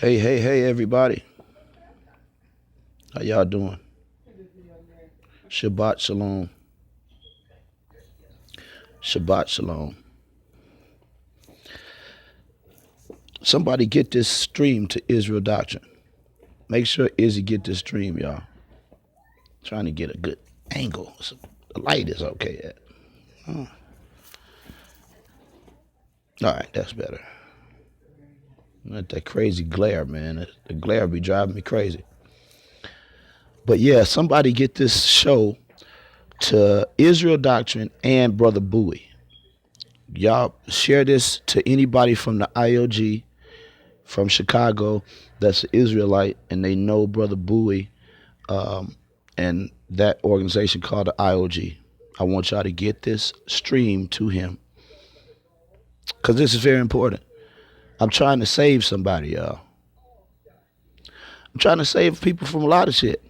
Hey, everybody. How y'all doing? Shabbat Shalom. Shabbat Shalom. Somebody get this stream to Israel Doctrine. Make sure Izzy get this stream, y'all. Trying to get a good angle. So the light is okay. All right, that's better. Not that crazy glare, man. The glare be driving me crazy. But yeah, somebody get this show to Israel Doctrine and Brother Buie. Y'all share this to anybody from the I.O.G. from Chicago that's an Israelite and they know Brother Buie and that organization called the I.O.G. I want y'all to get this stream to him because this is very important. I'm trying to save somebody, y'all. I'm trying to save people from a lot of shit.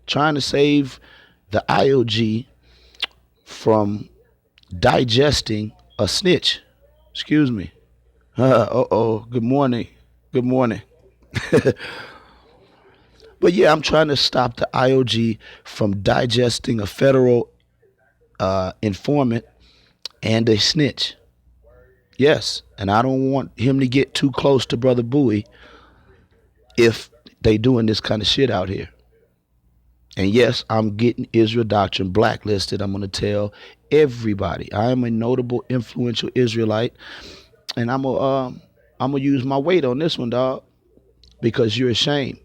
Trying to save the I.O.G. from digesting a snitch. Excuse me. Good morning. Good morning. But yeah, I'm trying to stop the I.O.G. from digesting a federal informant and a snitch. Yes, and I don't want him to get too close to Brother Buie if they doing this kind of shit out here. And yes, I'm getting Israel Doctrine blacklisted. I'm going to tell everybody I am a notable, influential Israelite, and I'm gonna use my weight on this one, dog, because you're ashamed.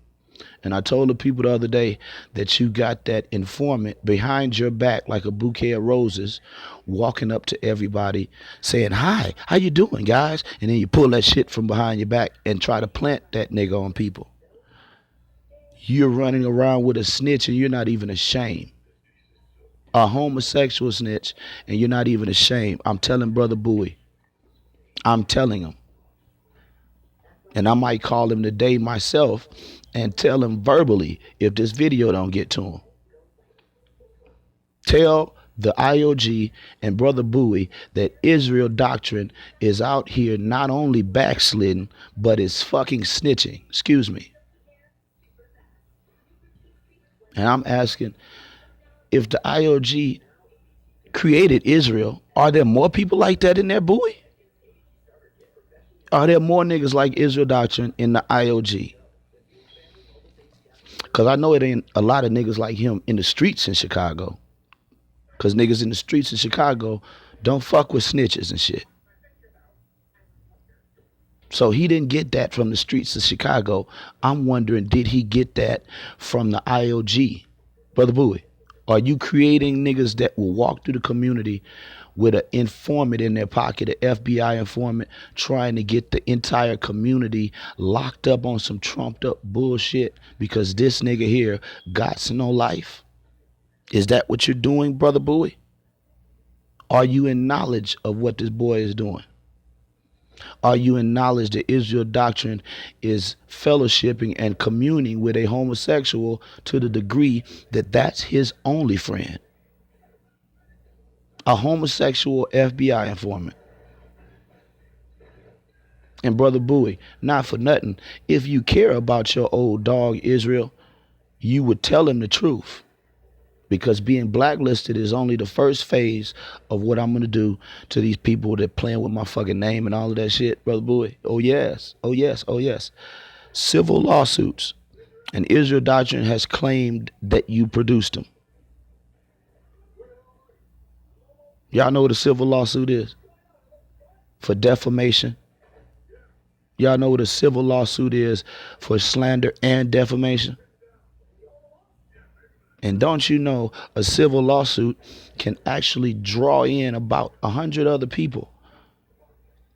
And I told the people the other day that you got that informant behind your back like a bouquet of roses, walking up to everybody saying, "Hi, how you doing, guys?" And then you pull that shit from behind your back and try to plant that nigga on people. You're running around with a snitch and you're not even ashamed. A homosexual snitch and you're not even ashamed. I'm telling Brother Buie. I'm telling him. And I might call him today myself and tell him verbally if this video don't get to him. Tell the I.O.G. and Brother Buie that Israel Doctrine is out here not only backsliding, but is fucking snitching. Excuse me. And I'm asking, if the I.O.G. created Israel, are there more people like that in there, Buie? Are there more niggas like Israel Doctrine in the I.O.G.? Because I know it ain't a lot of niggas like him in the streets in Chicago. Because niggas in the streets in Chicago don't fuck with snitches and shit. So he didn't get that from the streets of Chicago. I'm wondering, did he get that from the I.O.G.? Brother Buie, are you creating niggas that will walk through the community with an informant in their pocket, an FBI informant, trying to get the entire community locked up on some trumped up bullshit because this nigga here got no life? Is that what you're doing, Brother Buie? Are you in knowledge of what this boy is doing? Are you in knowledge that Israel Doctrine is fellowshipping and communing with a homosexual to the degree that that's his only friend? A homosexual FBI informant. And Brother Buie, not for nothing, if you care about your old dog Israel, you would tell him the truth. Because being blacklisted is only the first phase of what I'm going to do to these people that playing with my fucking name and all of that shit, Brother Buie. Oh, yes. Oh, yes. Oh, yes. Civil lawsuits. And Israel Doctrine has claimed that you produced them. Y'all know what a civil lawsuit is? For defamation. Y'all know what a civil lawsuit is for slander and defamation? And don't you know a civil lawsuit can actually draw in about 100 other people?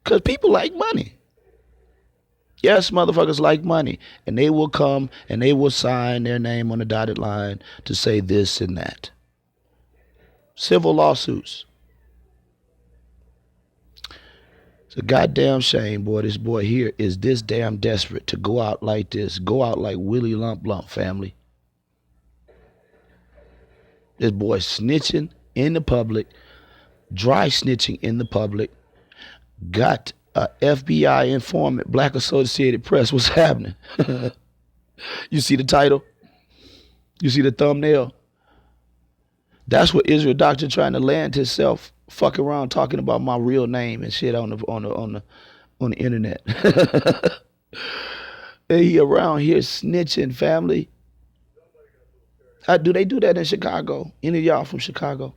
Because people like money. Yes, motherfuckers like money. And they will come and they will sign their name on the dotted line to say this and that. Civil lawsuits. It's a goddamn shame, boy. This boy here is this damn desperate to go out like this. Go out like Willie Lump Lump, family. This boy snitching in the public, dry snitching in the public, got FBI informant, Black Associated Press. What's happening? You see the title? You see the thumbnail? That's what Israel Doctrine trying to land himself, fuck around talking about my real name and shit on the internet. He around here snitching, family. How do they do that in Chicago? Any of y'all from Chicago?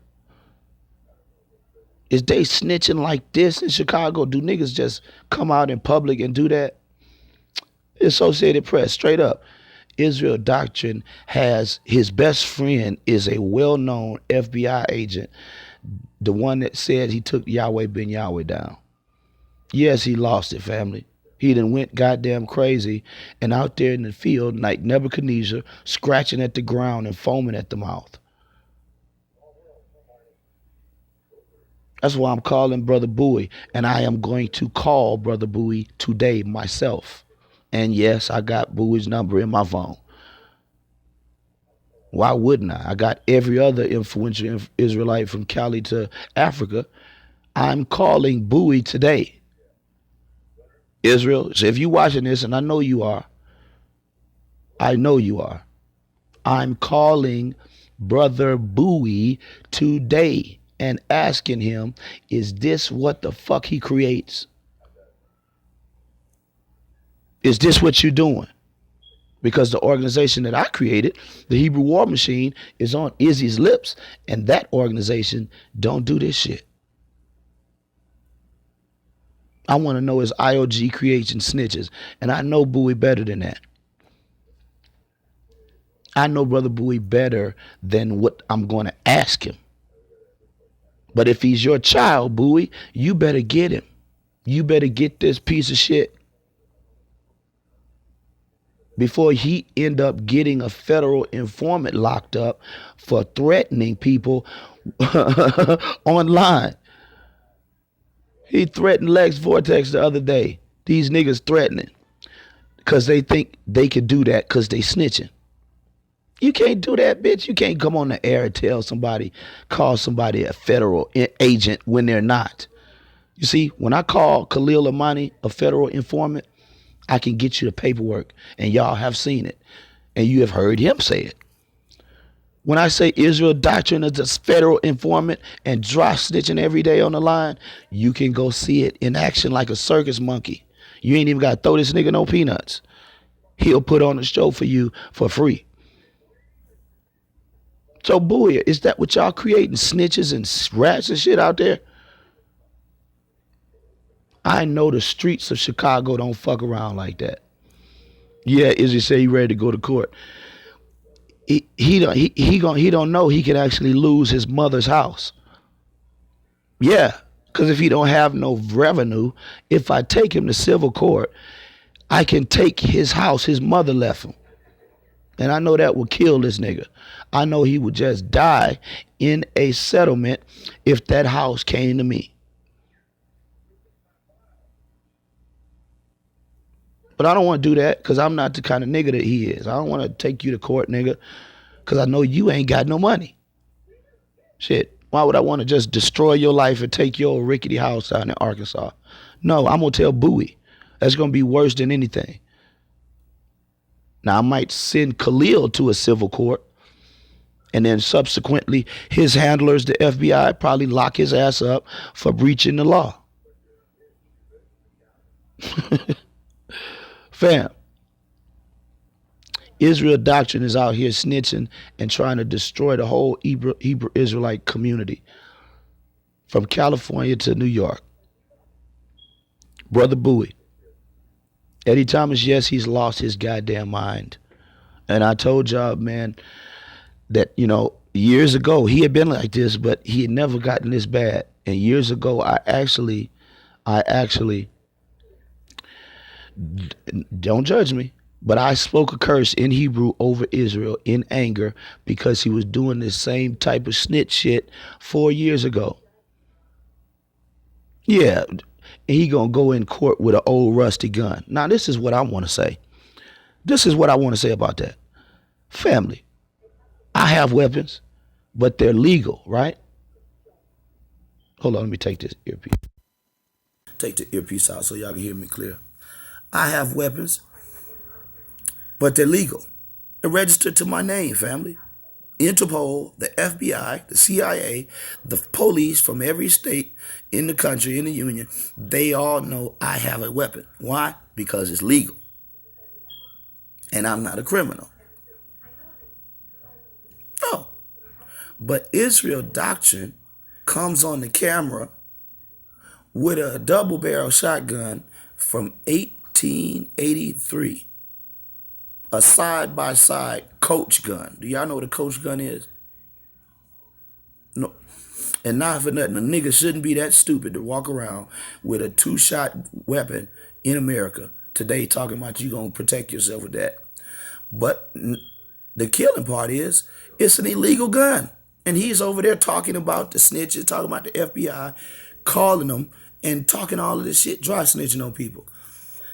Is they snitching like this in Chicago? Do niggas just come out in public and do that? Associated Press, straight up. Israel Doctrine has his best friend is a well-known FBI agent, the one that said he took Yahweh Ben Yahweh down. Yes, he lost it, family. He done went goddamn crazy and out there in the field like Nebuchadnezzar, scratching at the ground and foaming at the mouth. That's why I'm calling Brother Buie, and I am going to call Brother Buie today myself. And yes, I got Bowie's number in my phone. Why wouldn't I? I got every other influential Israelite from Cali to Africa. I'm calling Buie today. Israel, so if you're watching this, and I know you are, I'm calling Brother Buie today and asking him, is this what the fuck he creates? Is this what you're doing? Because the organization that I created, the Hebrew War Machine, is on Izzy's lips, and that organization don't do this shit. I want to know is I.O.G. creation snitches, and I know Buie better than that. I know Brother Buie better than what I'm going to ask him. But if he's your child, Buie, you better get him. You better get this piece of shit before he end up getting a federal informant locked up for threatening people online. He threatened Lex Vortex the other day. These niggas threatening because they think they can do that because they snitching. You can't do that, bitch. You can't come on the air and tell somebody, call somebody a federal agent when they're not. You see, when I call Khalil Amani a federal informant, I can get you the paperwork, and y'all have seen it, and you have heard him say it. When I say Israel Doctrine is a federal informant and dry snitching every day on the line, you can go see it in action like a circus monkey. You ain't even got to throw this nigga no peanuts. He'll put on a show for you for free. So, Buie, is that what y'all creating? Snitches and rats and shit out there? I know the streets of Chicago don't fuck around like that. Yeah, Izzy say he ready to go to court. He don't know he can actually lose his mother's house. Yeah, because if he don't have no revenue, if I take him to civil court, I can take his house his mother left him. And I know that would kill this nigga. I know he would just die in a settlement if that house came to me. But I don't want to do that because I'm not the kind of nigga that he is. I don't want to take you to court, nigga, because I know you ain't got no money. Shit, why would I want to just destroy your life and take your rickety house out in Arkansas? No, I'm going to tell Buie. That's going to be worse than anything. Now, I might send Khalil to a civil court, and then subsequently his handlers, the FBI, probably lock his ass up for breaching the law. Fam, Israel Doctrine is out here snitching and trying to destroy the whole Hebrew Israelite community from California to New York. Brother Buie. Eddie Thomas, yes, he's lost his goddamn mind. And I told y'all, man, that, years ago, he had been like this, but he had never gotten this bad. And years ago, I actually, don't judge me, but I spoke a curse in Hebrew over Israel in anger because he was doing this same type of snitch shit 4 years ago. Yeah, he gonna go in court with an old rusty gun. Now, this is what I want to say. This is what I want to say about that. Family, I have weapons, but they're legal, right? Hold on, let me take this earpiece. take the earpiece out so y'all can hear me clear. I have weapons, but they're legal. They're registered to my name, family. Interpol, the FBI, the CIA, the police from every state in the country, in the union, they all know I have a weapon. Why? Because it's legal. And I'm not a criminal. Oh. But Israel Doctrine comes on the camera with a double barrel shotgun from 1883. A side-by-side Coach gun. Do y'all know what a Coach gun is? No. And not for nothing, a nigga shouldn't be that stupid to walk around with a two-shot weapon in America today talking about you gonna protect yourself with that. But the killing part is it's an illegal gun. And he's over there talking about the snitches, talking about the FBI, calling them and talking all of this shit, dry snitching on people.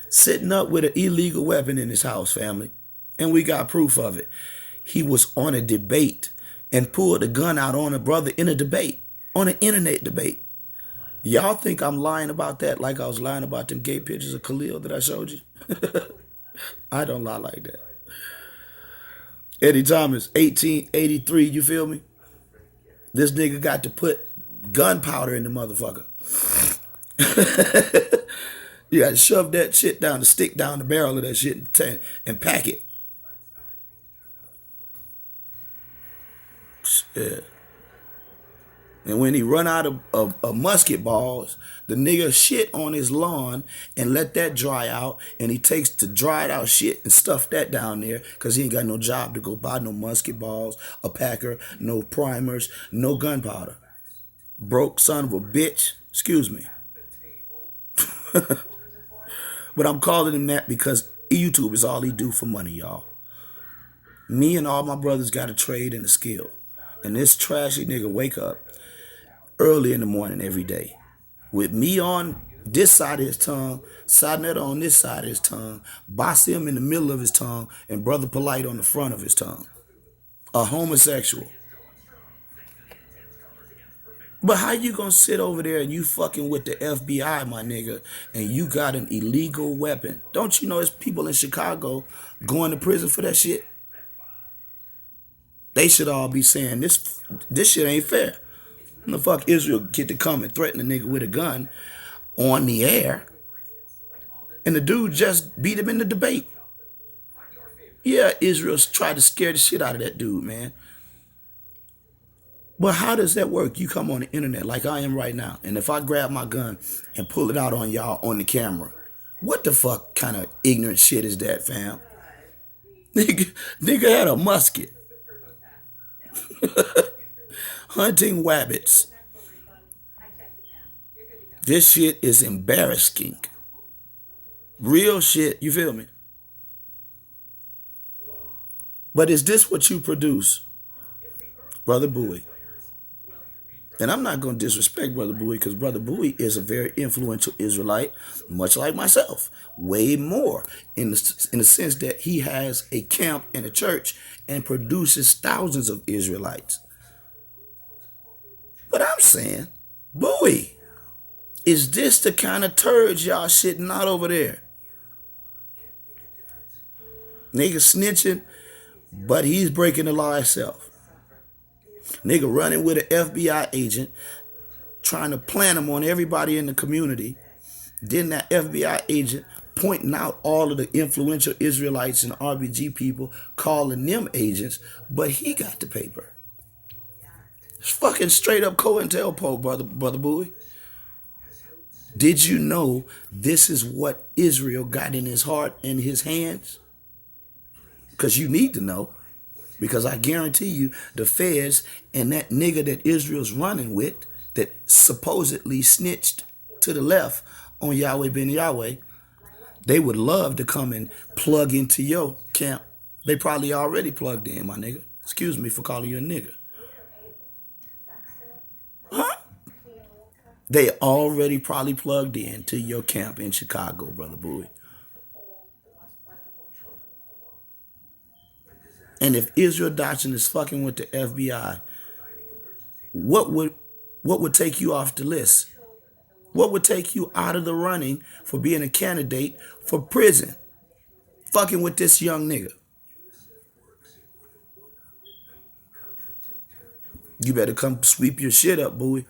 Sitting up with an illegal weapon in his house, family. And we got proof of it. He was on a debate and pulled a gun out on a brother in a debate, on an internet debate. Y'all think I'm lying about that like I was lying about them gay pictures of Khalil that I showed you? I don't lie like that. Eddie Thomas, 1883, you feel me? This nigga got to put gunpowder in the motherfucker. You got to shove that shit down, the stick down the barrel of that shit and pack it. Yeah. And when he run out of musket balls, the nigga shit on his lawn and let that dry out. And he takes the dried out shit and stuff that down there because he ain't got no job to go buy no musket balls, a packer, no primers, no gunpowder. Broke son of a bitch. Excuse me. But I'm calling him that because YouTube is all he do for money, y'all. Me and all my brothers got a trade and a skill. And this trashy nigga wake up early in the morning every day with me on this side of his tongue, Sidnetta on this side of his tongue, Basim in the middle of his tongue, and Brother Polite on the front of his tongue. A homosexual. But how you gonna sit over there and you fucking with the FBI, my nigga, and you got an illegal weapon? Don't you know there's people in Chicago going to prison for that shit? They should all be saying this shit ain't fair. The fuck Israel get to come and threaten a nigga with a gun on the air, and the dude just beat him in the debate. Yeah, Israel's tried to scare the shit out of that dude, man. But how does that work? You come on the internet like I am right now, and if I grab my gun and pull it out on y'all on the camera, what the fuck kind of ignorant shit is that, fam? Nigga had a musket. Hunting wabbits. This shit is embarrassing. Real shit, you feel me? But is this what you produce, Brother Buie? And I'm not going to disrespect Brother Buie because Brother Buie is a very influential Israelite, much like myself. Way more in the sense that he has a camp and a church and produces thousands of Israelites. But I'm saying, Buie, is this the kind of turds y'all shitting out over there? Nigga snitching, but he's breaking the law himself. Nigga running with an FBI agent, trying to plant him on everybody in the community. Then that FBI agent pointing out all of the influential Israelites and RBG people, calling them agents, but he got the paper. It's fucking straight up COINTELPRO, brother Buie. Did you know this is what Israel got in his heart and his hands? Because you need to know. Because I guarantee you, the feds and that nigga that Israel's running with, that supposedly snitched to the left on Yahweh ben Yahweh, they would love to come and plug into your camp. They probably already plugged in, my nigga. Excuse me for calling you a nigga. Huh? They already probably plugged in to your camp in Chicago, Brother Buie. And if Israel Doctrine is fucking with the FBI, what would take you off the list? What would take you out of the running for being a candidate for prison? Fucking with this young nigga. You better come sweep your shit up, Buie.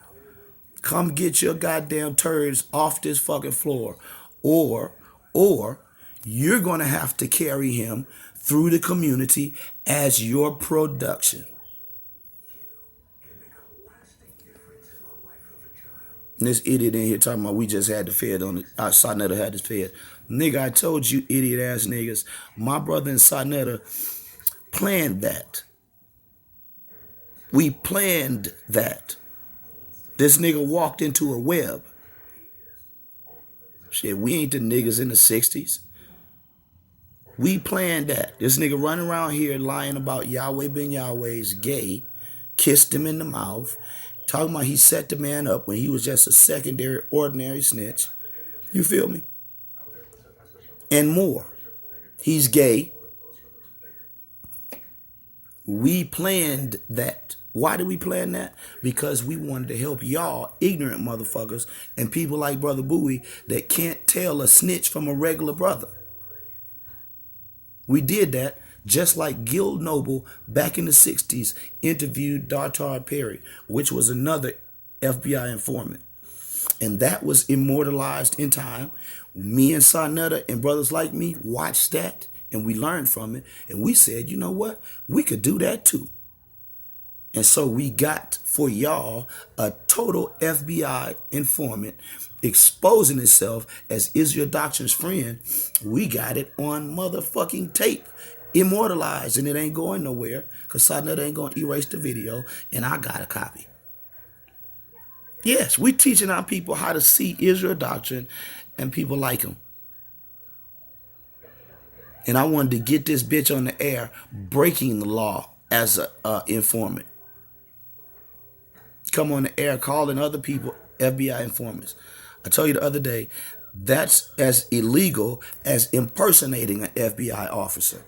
Come get your goddamn turds off this fucking floor. Or, or you're gonna have to carry him through the community as your production. And this idiot in here talking about we just had the Fed on it. Sarnetta had the Fed. Nigga, I told you, idiot ass niggas, my brother and Sarnetta planned that. We planned that. This nigga walked into a web. Shit, we ain't the niggas in the 60s. We planned that. This nigga running around here lying about Yahweh ben Yahweh's gay, kissed him in the mouth, talking about he set the man up when he was just a secondary, ordinary snitch. You feel me? And more. He's gay. We planned that. Why did we plan that? Because we wanted to help y'all, ignorant motherfuckers, and people like Brother Buie that can't tell a snitch from a regular brother. We did that just like Gil Noble back in the 60s interviewed Dartar Perry, which was another FBI informant. And that was immortalized in time. Me and Sarnetta and brothers like me watched that and we learned from it. And we said, you know what? We could do that too. And so we got for y'all a total FBI informant exposing itself as Israel Doctrine's friend. We got it on motherfucking tape, immortalized, and it ain't going nowhere because Sarnetta ain't going to erase the video, and I got a copy. Yes, we teaching our people how to see Israel Doctrine and people like him. And I wanted to get this bitch on the air breaking the law as a informant. Come on the air calling other people FBI informants. I told you the other day, that's as illegal as impersonating an FBI officer.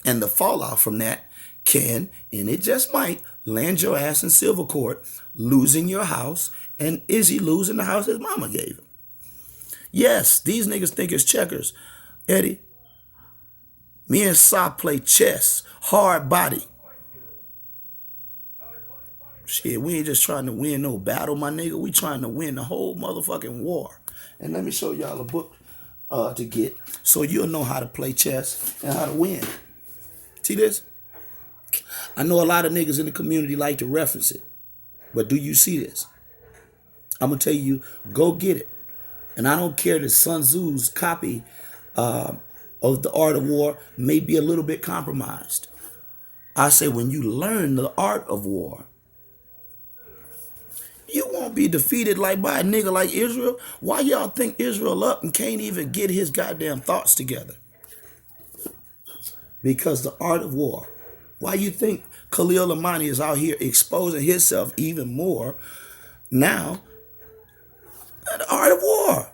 And the fallout from that can, and it just might, land your ass in civil court, losing your house, and Izzy losing the house his mama gave him. Yes, these niggas think it's checkers. Eddie, me and Sa play chess, hard body. Shit, we ain't just trying to win no battle, my nigga. We trying to win the whole motherfucking war. And let me show y'all a book to get so you'll know how to play chess and how to win. See this? I know a lot of niggas in the community like to reference it. But do you see this? I'm going to tell you, go get it. And I don't care that Sun Tzu's copy of The Art of War may be a little bit compromised. I say when you learn the art of war, you won't be defeated like by a nigga like Israel. Why y'all think Israel up and can't even get his goddamn thoughts together? Because the art of war. Why you think Khalil Amani is out here exposing himself even more now? The art of war.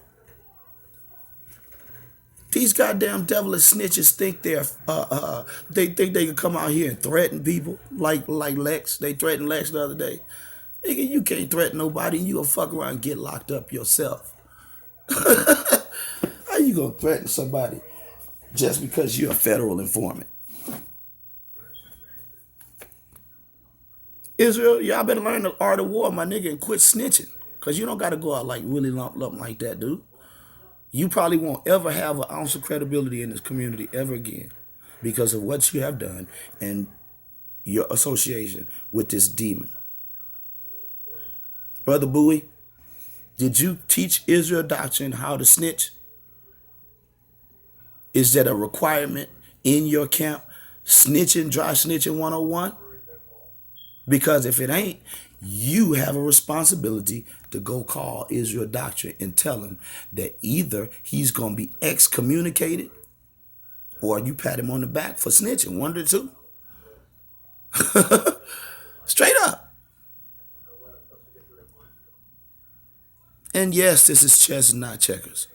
These goddamn devilish snitches think they think they can come out here and threaten people like Lex. They threatened Lex the other day. Nigga, you can't threaten nobody. You gonna fuck around and get locked up yourself. How you gonna threaten somebody just because you're a federal informant? Israel, y'all better learn the art of war, my nigga, and quit snitching. Because you don't got to go out like really lump like that, dude. You probably won't ever have an ounce of credibility in this community ever again because of what you have done and your association with this demon. Brother Buie, did you teach Israel Doctrine how to snitch? Is that a requirement in your camp? Snitching, dry snitching 101? Because if it ain't, you have a responsibility to go call Israel Doctrine and tell him that either he's going to be excommunicated or you pat him on the back for snitching. One of the two. Straight up. And yes, this is chess and not checkers.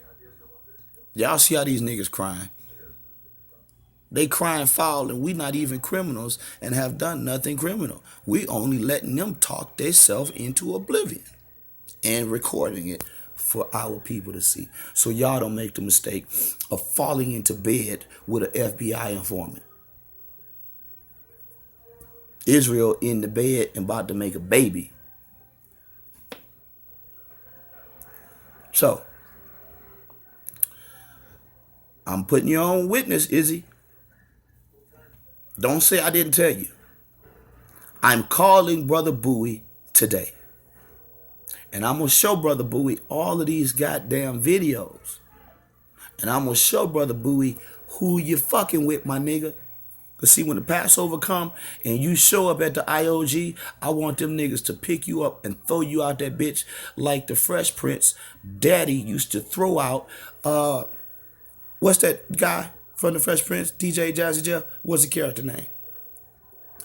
Y'all see how these niggas crying. They crying foul and we not even criminals and have done nothing criminal. We only letting them talk themselves into oblivion and recording it for our people to see. So y'all don't make the mistake of falling into bed with an FBI informant. Israel in the bed and about to make a baby. So, I'm putting you on witness, Izzy. Don't say I didn't tell you. I'm calling Brother Buie today. And I'm going to show Brother Buie all of these goddamn videos. And I'm going to show Brother Buie who you fucking with, my nigga. Because see, when the Passover come and you show up at the I.O.G, I want them niggas to pick you up and throw you out that bitch like the Fresh Prince daddy used to throw out, what's that guy from the Fresh Prince, DJ Jazzy Jeff? What's the character name?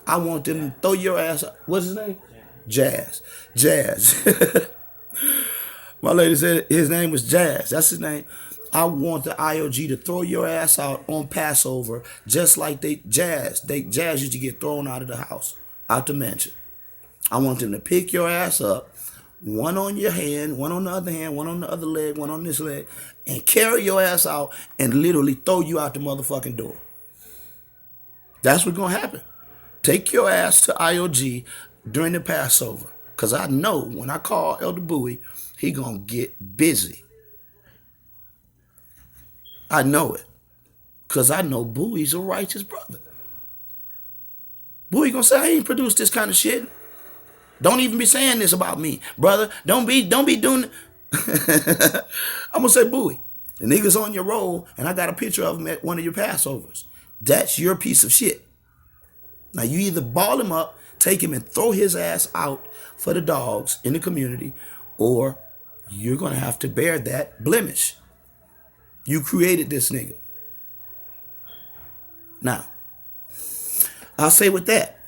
I want them to throw your ass out. What's his name? Jazz. Jazz. My lady said his name was Jazz. That's his name. I want the I.O.G to throw your ass out on Passover, just like Jazz used to get thrown out of the house, out the mansion. I want them to pick your ass up, one on your hand, one on the other hand, one on the other leg, one on this leg, and carry your ass out and literally throw you out the motherfucking door. That's what's gonna happen. Take your ass to I.O.G during the Passover. Because I know when I call Elder Buie, he gonna get busy. I know it. Because I know Bowie's a righteous brother. Bowie gonna say, I ain't produced this kind of shit. Don't even be saying this about me, brother. Don't be doing it. I'm gonna say, Bowie, the nigga's on your roll, and I got a picture of him at one of your Passovers. That's your piece of shit. Now you either ball him up, take him and throw his ass out for the dogs in the community, or you're gonna have to bear that blemish. You created this nigga. Now, I'll say with that,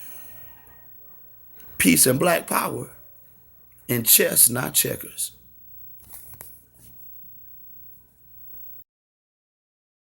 peace and black power, and chess, not checkers.